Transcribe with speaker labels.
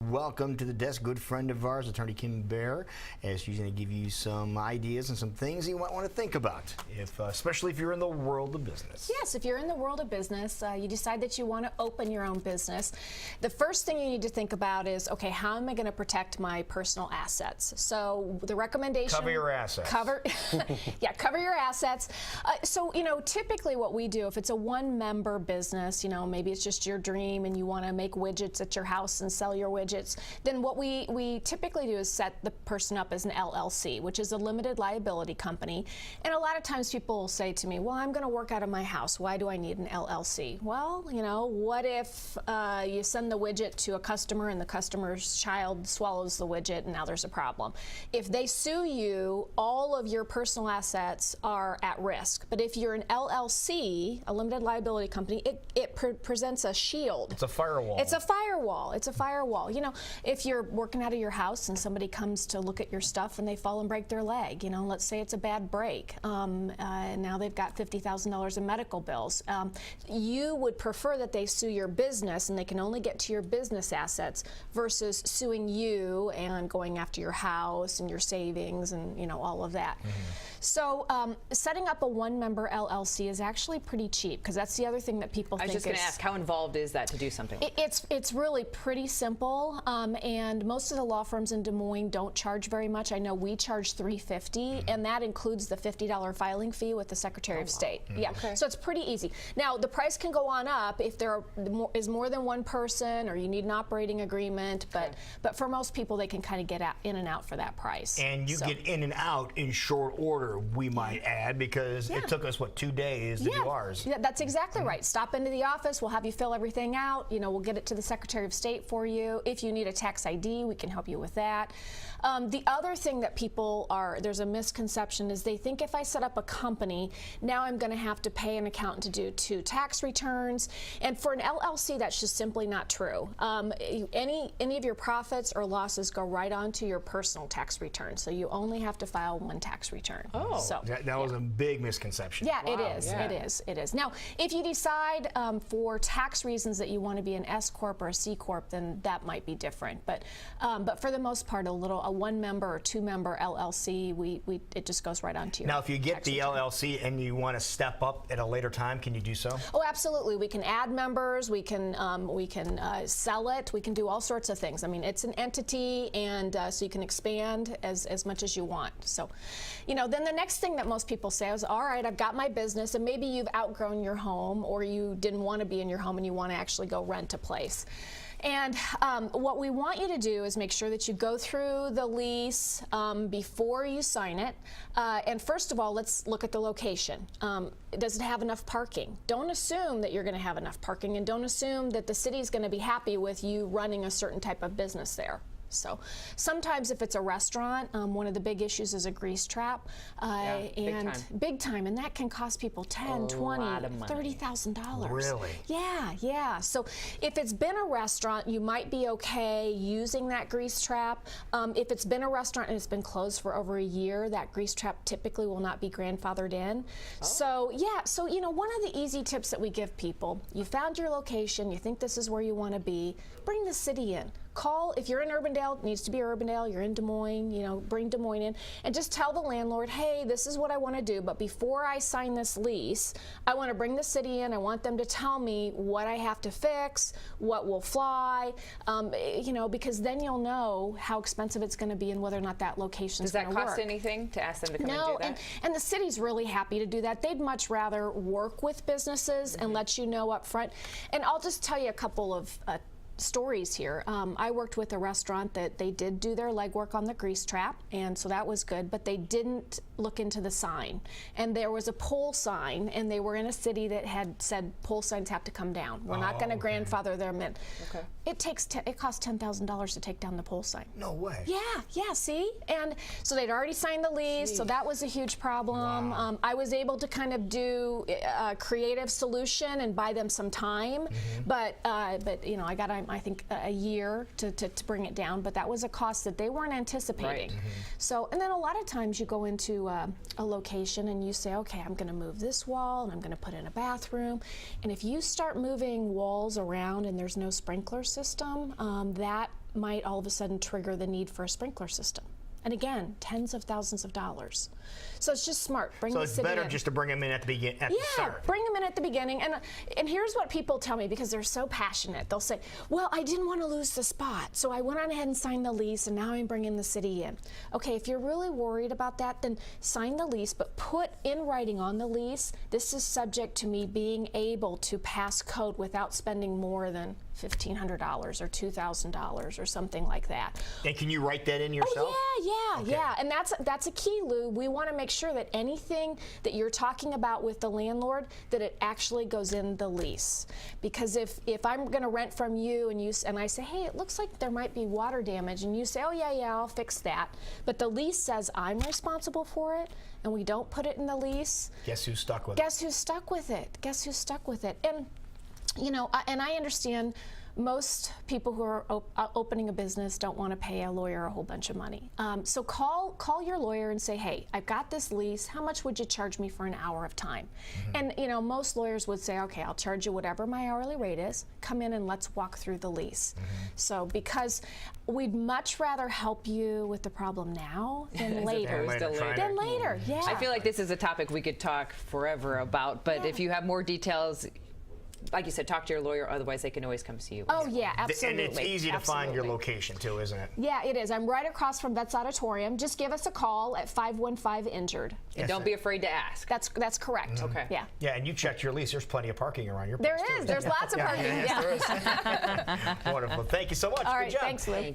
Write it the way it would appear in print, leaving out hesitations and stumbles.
Speaker 1: Welcome to the desk, good friend of ours, Attorney Kim Baer, as she's going to give you some ideas and some things you might want to think about, especially if you're in the world of business.
Speaker 2: Yes, if you're in the world of business, you decide that you want to open your own business. The first thing you need to think about is, okay, how am I going to protect my personal assets? So the recommendation...
Speaker 1: Cover your assets.
Speaker 2: Cover your assets. Typically what we do, if it's a one-member business, maybe it's just your dream and you want to make widgets at your house and sell your widgets, then what we typically do is set the person up as an LLC, which is a limited liability company. And a lot of times people will say to me, well, I'm going to work out of my house. Why do I need an LLC? Well, what if you send the widget to a customer and the customer's child swallows the widget and now there's a problem? If they sue you, all of your personal assets are at risk. But if you're an LLC, a limited liability company, it presents a shield.
Speaker 1: It's a firewall.
Speaker 2: It's a firewall. It's a firewall. If you're working out of your house and somebody comes to look at your stuff and they fall and break their leg, let's say it's a bad break, and now they've got $50,000 in medical bills. You would prefer that they sue your business and they can only get to your business assets versus suing you and going after your house and your savings and all of that. So setting up a one-member LLC is actually pretty cheap, because that's the other thing that people think is...
Speaker 3: I was just going to ask, how involved is that to do something?
Speaker 2: It's really pretty simple, and most of the law firms in Des Moines don't charge very much. I know we charge $350, and that includes the $50 filing fee with the Secretary of State. Yeah, okay. So it's pretty easy. Now, the price can go on up if there is more than one person or you need an operating agreement, but for most people, they can kind of get in and out for that price.
Speaker 1: And you get in and out in short order, we might add, because it took us, 2 days to do ours.
Speaker 2: Yeah, that's exactly right. Stop into the office, we'll have you fill everything out, we'll get it to the Secretary of State for you. If you need a tax ID, we can help you with that. The other thing that there's a misconception, is they think if I set up a company, now I'm going to have to pay an accountant to do 2 tax returns. And for an LLC, that's just simply not true. Any of your profits or losses go right onto your personal tax return. So you only have to file 1 tax return.
Speaker 3: Oh,
Speaker 2: so,
Speaker 1: that was a big misconception.
Speaker 2: Yeah,
Speaker 3: wow.
Speaker 2: It is. Now, if you decide for tax reasons that you want to be an S Corp or a C Corp, then that might be different. But for the most part, a one-member or 2-member LLC, it just goes right onto your
Speaker 1: Now, if you get the
Speaker 2: return.
Speaker 1: LLC and you want to step up at a later time, can you do so?
Speaker 2: Oh, absolutely. We can add members. We can sell it. We can do all sorts of things. I mean, it's an entity, and so you can expand as much as you want. So, then the next thing that most people say is, all right, I've got my business, and maybe you've outgrown your home, or you didn't want to be in your home and you want to actually go rent a place. And what we want you to do is make sure that you go through the lease before you sign it. And first of all, let's look at the location. Does it have enough parking? Don't assume that you're going to have enough parking, and don't assume that the city is going to be happy with you running a certain type of business there. So sometimes if it's a restaurant, one of the big issues is a grease trap. Big time. And that can cost people $10,000, $20,000, $30,000.
Speaker 1: Really?
Speaker 2: Yeah. So if it's been a restaurant, you might be okay using that grease trap. If it's been a restaurant and it's been closed for over a year, that grease trap typically will not be grandfathered in. Oh. So one of the easy tips that we give people, you found your location, you think this is where you want to be, bring the city in. Call, if you're in Urbandale, it needs to be Urbandale, you're in Des Moines, bring Des Moines in, and just tell the landlord, hey, this is what I want to do, but before I sign this lease, I want to bring the city in. I want them to tell me what I have to fix, what will fly, because then you'll know how expensive it's going to be and whether or not that location is going to work.
Speaker 3: Does that cost anything to ask them to come and do that?
Speaker 2: No, and the city's really happy to do that. They'd much rather work with businesses and let you know up front. And I'll just tell you a couple of stories here. I worked with a restaurant that they did do their legwork on the grease trap, and so that was good, but they didn't look into the sign. And there was a pole sign, and they were in a city that had said pole signs have to come down. We're not going to grandfather them in. Okay. It costs $10,000 to take down the pole sign.
Speaker 1: No way.
Speaker 2: Yeah, see? And so they'd already signed the lease, so that was a huge problem. Wow. I was able to kind of do a creative solution and buy them some time, but I got I think a year to bring it down, but that was a cost that they weren't anticipating. Right. So, and then a lot of times you go into a location and you say, okay, I'm going to move this wall and I'm going to put in a bathroom. And if you start moving walls around and there's no sprinkler system, that might all of a sudden trigger the need for a sprinkler system. And again, tens of thousands of dollars. So it's just smart. Bring
Speaker 1: So
Speaker 2: the
Speaker 1: it's
Speaker 2: city
Speaker 1: better
Speaker 2: in.
Speaker 1: just to bring them in at the beginning, at the start.
Speaker 2: Bring them in at the beginning. And here's what people tell me, because they're so passionate. They'll say, well, I didn't want to lose the spot, so I went on ahead and signed the lease, and now I'm bringing the city in. Okay, if you're really worried about that, then sign the lease, but put in writing on the lease, this is subject to me being able to pass code without spending more than $1,500 or $2,000 or something like that.
Speaker 1: And can you write that in yourself?
Speaker 2: Oh, yeah. And that's a key, Lou. We want to make sure that anything that you're talking about with the landlord, that it actually goes in the lease. Because if I'm going to rent from you and I say, hey, it looks like there might be water damage, and you say, oh, yeah, I'll fix that. But the lease says I'm responsible for it, and we don't put it in the lease.
Speaker 1: Guess who's stuck with it?
Speaker 2: Guess who's stuck with it? Guess who's stuck with it? And you know, and I understand most people who are opening a business don't want to pay a lawyer a whole bunch of money. So call your lawyer and say, hey, I've got this lease. How much would you charge me for an hour of time? And you know, most lawyers would say, okay, I'll charge you whatever my hourly rate is. Come in and let's walk through the lease. So because we'd much rather help you with the problem now than later.
Speaker 3: Than
Speaker 2: later, yeah.
Speaker 3: I feel like this is a topic we could talk forever about, but if you have more details, like you said, talk to your lawyer, otherwise they can always come see you.
Speaker 2: Oh, yeah, absolutely.
Speaker 1: And it's easy to find your location, too, isn't it?
Speaker 2: Yeah, it is. I'm right across from Vets Auditorium. Just give us a call at 515-INJURED.
Speaker 3: And don't be afraid to ask.
Speaker 2: That's correct.
Speaker 3: Okay.
Speaker 2: Yeah.
Speaker 1: Yeah, and you checked your lease. There's plenty of parking around your place,
Speaker 2: There is.
Speaker 1: too.
Speaker 2: There's lots of parking.
Speaker 1: Yes, there is. Wonderful. Thank you so much.
Speaker 2: All
Speaker 1: Good
Speaker 2: right,
Speaker 1: job.
Speaker 2: thanks, Lou.